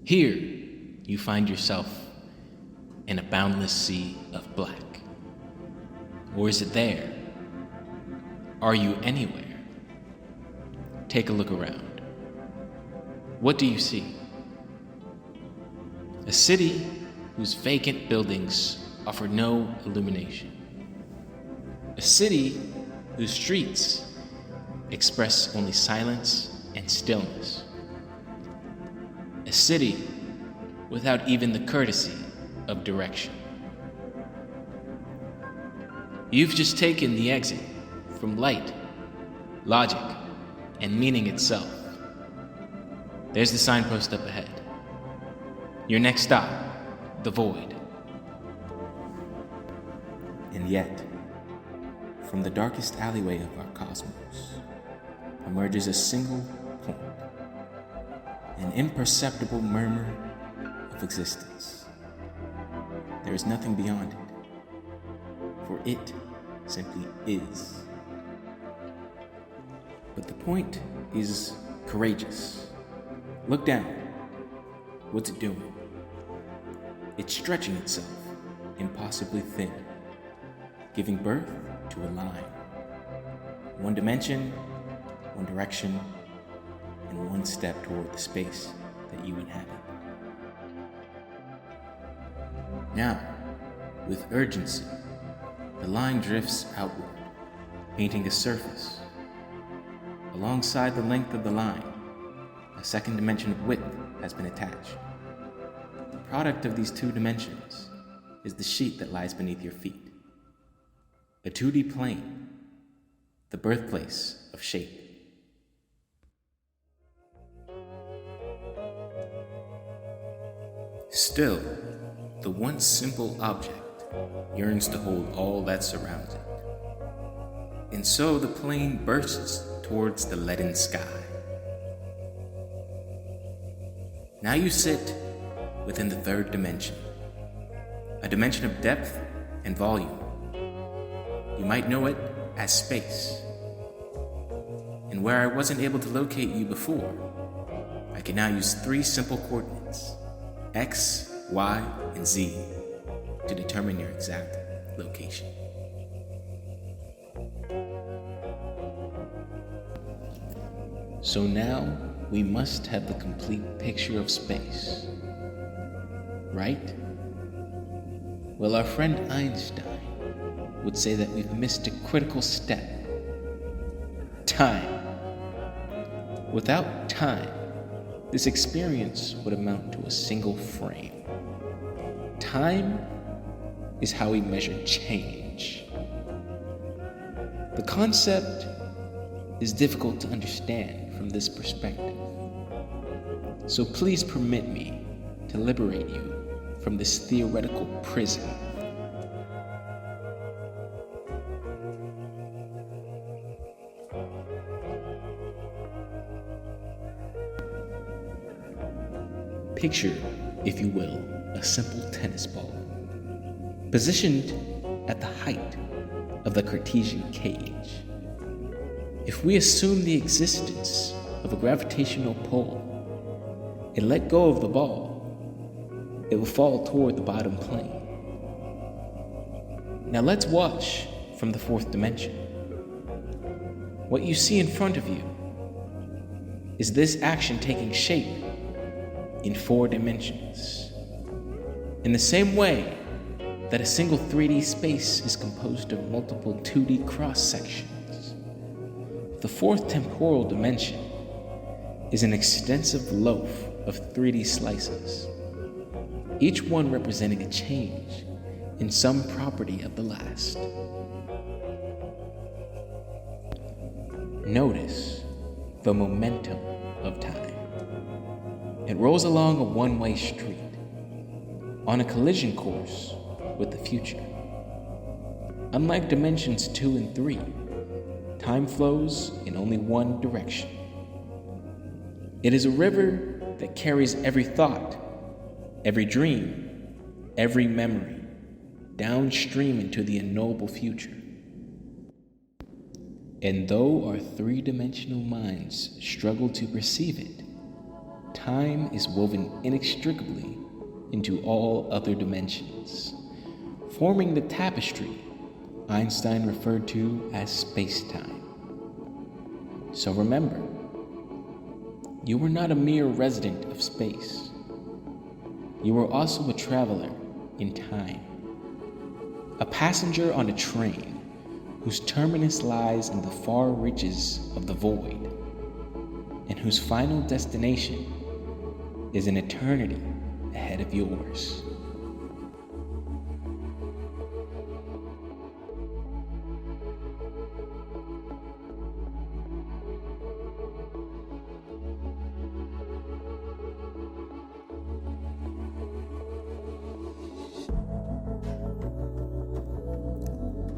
Here, you find yourself in a boundless sea of black. Or is it there? Are you anywhere? Take a look around. What do you see? A city whose vacant buildings offer no illumination. A city whose streets express only silence and stillness. A city without even the courtesy of direction. You've just taken the exit from light, logic, and meaning itself. There's the signpost up ahead. Your next stop, the void. And yet, from the darkest alleyway of our cosmos emerges a single point, an imperceptible murmur of existence. There is nothing beyond it, for it simply is. But the point is courageous. Look down. What's it doing? It's stretching itself impossibly thin, giving birth to a line. One dimension, one direction, and one step toward the space that you inhabit. Now, with urgency, the line drifts outward, painting a surface. Alongside the length of the line, a second dimension of width has been attached. The product of these two dimensions is the sheet that lies beneath your feet. A 2D plane, the birthplace of shape. Still, the once simple object yearns to hold all that surrounds it. And so the plane bursts towards the leaden sky. Now you sit within the third dimension, a dimension of depth and volume. You might know it as space. And where I wasn't able to locate you before, I can now use 3 simple coordinates, X, Y, and Z, to determine your exact location. So now we must have the complete picture of space, right? Well, our friend Einstein would say that we've missed a critical step. Time. Without time, this experience would amount to a single frame. Time is how we measure change. The concept is difficult to understand from this perspective. So please permit me to liberate you from this theoretical prison. Picture, if you will, a simple tennis ball, positioned at the height of the Cartesian cage. If we assume the existence of a gravitational pull and let go of the ball, it will fall toward the bottom plane. Now let's watch from the 4th dimension. What you see in front of you is this action taking shape in 4 dimensions. In the same way that a single 3D space is composed of multiple 2D cross-sections, the 4th temporal dimension is an extensive loaf of 3D slices, each one representing a change in some property of the last. Notice the momentum of time. It rolls along a one-way street, on a collision course with the future. Unlike dimensions 2 and 3, time flows in only one direction. It is a river that carries every thought, every dream, every memory, downstream into the unknowable future. And though our 3-dimensional minds struggle to perceive it, time is woven inextricably into all other dimensions, forming the tapestry Einstein referred to as space-time. So remember, you were not a mere resident of space. You were also a traveler in time, a passenger on a train whose terminus lies in the far reaches of the void, and whose final destination is an eternity ahead of yours.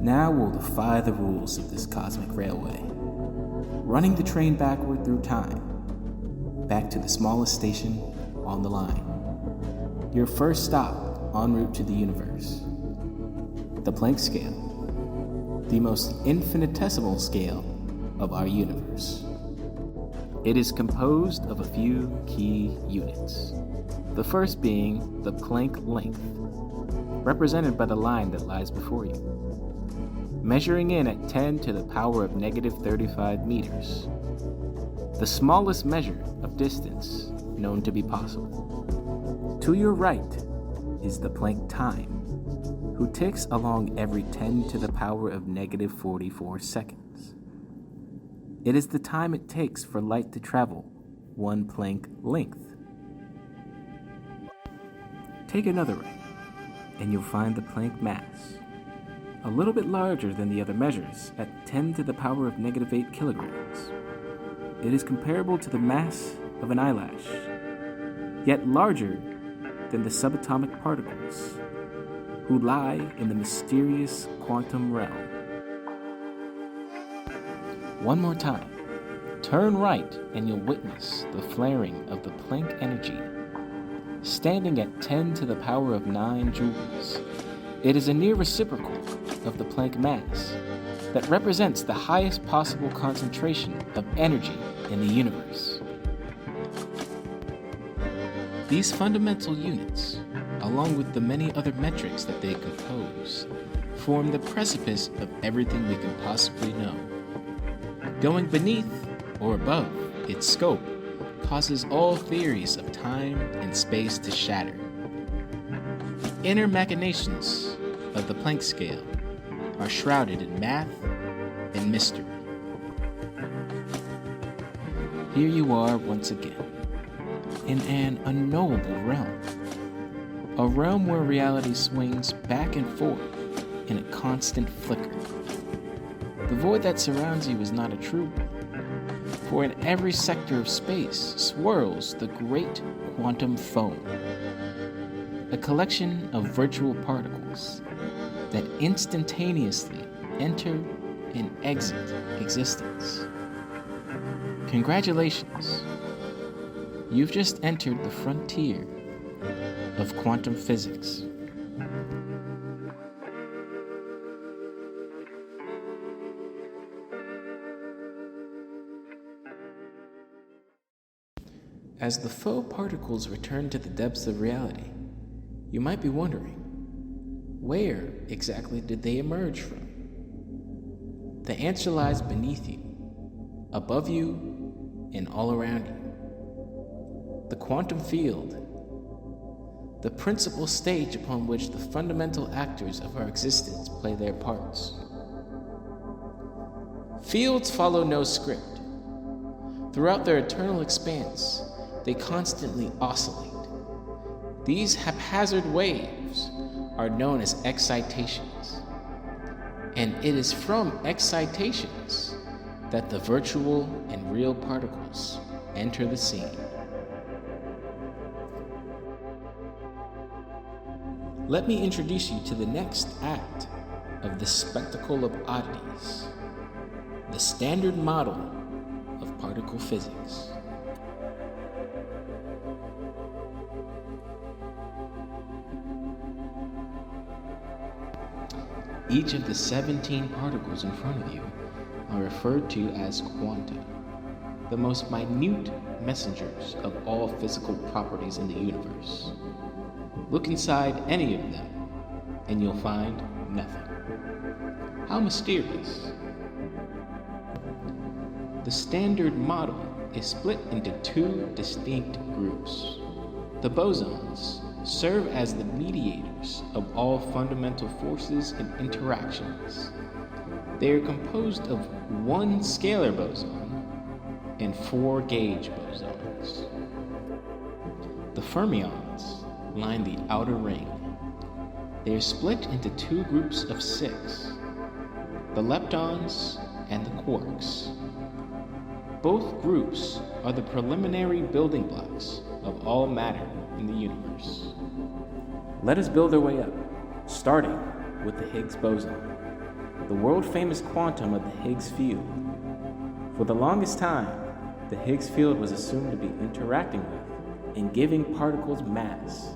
Now we'll defy the rules of this cosmic railway, running the train backward through time, back to the smallest station on the line. Your first stop en route to the universe. The Planck scale, the most infinitesimal scale of our universe. It is composed of a few key units. The first being the Planck length, represented by the line that lies before you, measuring in at 10 to the power of negative 35 meters, the smallest measure of distance known to be possible. To your right is the Planck time, who ticks along every 10 to the power of negative 44 seconds. It is the time it takes for light to travel one Planck length. Take another right, and you'll find the Planck mass, a little bit larger than the other measures at 10 to the power of negative 8 kilograms. It is comparable to the mass of an eyelash, yet larger than the subatomic particles, who lie in the mysterious quantum realm. One more time, turn right and you'll witness the flaring of the Planck energy, standing at 10 to the power of 9 joules. It is a near reciprocal of the Planck mass that represents the highest possible concentration of energy in the universe. These fundamental units, along with the many other metrics that they compose, form the precipice of everything we can possibly know. Going beneath or above its scope causes all theories of time and space to shatter. The inner machinations of the Planck scale are shrouded in math and mystery. Here you are once again, in an unknowable realm, a realm where reality swings back and forth in a constant flicker. The void that surrounds you is not a true one, for in every sector of space swirls the great quantum foam, a collection of virtual particles that instantaneously enter and exit existence. Congratulations, you've just entered the frontier of quantum physics. As the faux particles return to the depths of reality, you might be wondering, where exactly did they emerge from? The answer lies beneath you, above you, and all around you. The quantum field, the principal stage upon which the fundamental actors of our existence play their parts. Fields follow no script. Throughout their eternal expanse, they constantly oscillate. These haphazard waves are known as excitations, and it is from excitations that the virtual and real particles enter the scene. Let me introduce you to the next act of this spectacle of oddities, the standard model of particle physics. Each of the 17 particles in front of you are referred to as quanta. the most minute messengers of all physical properties in the universe. Look inside any of them, and you'll find nothing. How mysterious. The Standard Model is split into two distinct groups. The bosons serve as the mediators of all fundamental forces and interactions. They are composed of one scalar boson and four gauge bosons. The fermions line the outer ring. They are split into two groups of six, the leptons and the quarks. Both groups are the preliminary building blocks of all matter in the universe. Let us build our way up, starting with the Higgs boson, the world-famous quantum of the Higgs field. For the longest time, the Higgs field was assumed to be interacting with and giving particles mass,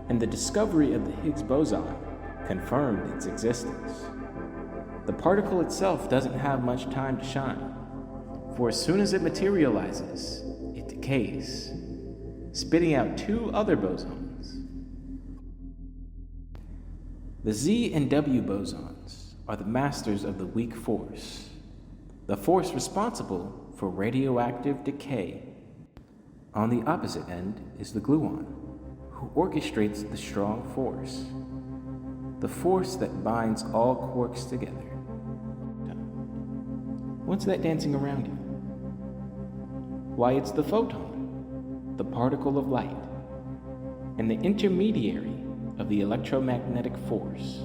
and the discovery of the Higgs boson confirmed its existence. The particle itself doesn't have much time to shine, for as soon as it materializes, it decays, spitting out two other bosons. The Z and W bosons are the masters of the weak force, the force responsible for radioactive decay. On the opposite end is the gluon, who orchestrates the strong force, the force that binds all quarks together. What's that dancing around you? Why, it's the photon, the particle of light, and the intermediary of the electromagnetic force.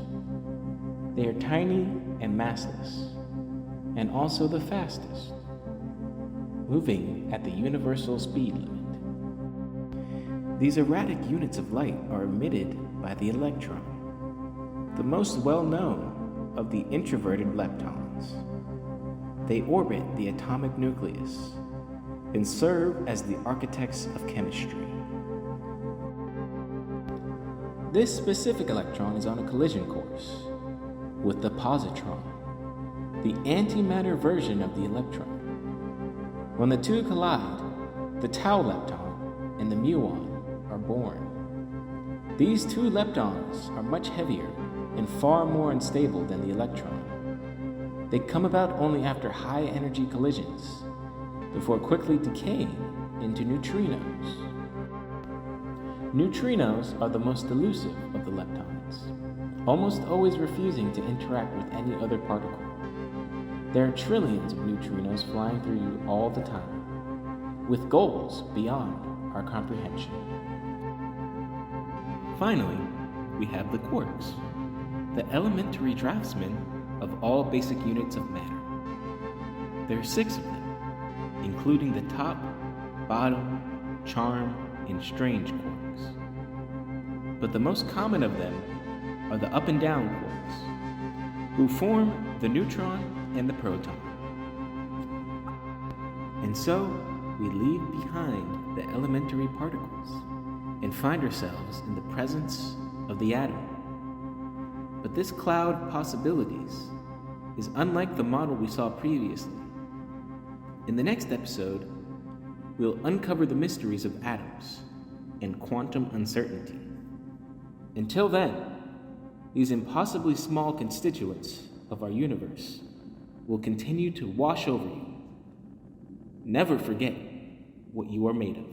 They are tiny and massless, and also the fastest, moving at the universal speed limit. These erratic units of light are emitted by the electron, the most well-known of the introverted leptons. They orbit the atomic nucleus and serve as the architects of chemistry. This specific electron is on a collision course with the positron, the antimatter version of the electron. When the two collide, the tau lepton and the muon are born. These two leptons are much heavier and far more unstable than the electron. They come about only after high energy collisions, before quickly decaying into neutrinos. Neutrinos are the most elusive of the leptons, almost always refusing to interact with any other particle. There are trillions of neutrinos flying through you all the time, with goals beyond our comprehension. Finally, we have the quarks, the elementary draftsmen of all basic units of matter. There are 6 of them, including the top, bottom, charm, and strange quarks. But the most common of them are the up and down quarks, who form the neutron and the proton. And so, we leave behind the elementary particles and find ourselves in the presence of the atom. But this cloud of possibilities is unlike the model we saw previously. In the next episode, we'll uncover the mysteries of atoms and quantum uncertainty. Until then, these impossibly small constituents of our universe will continue to wash over you. Never forget what you are made of.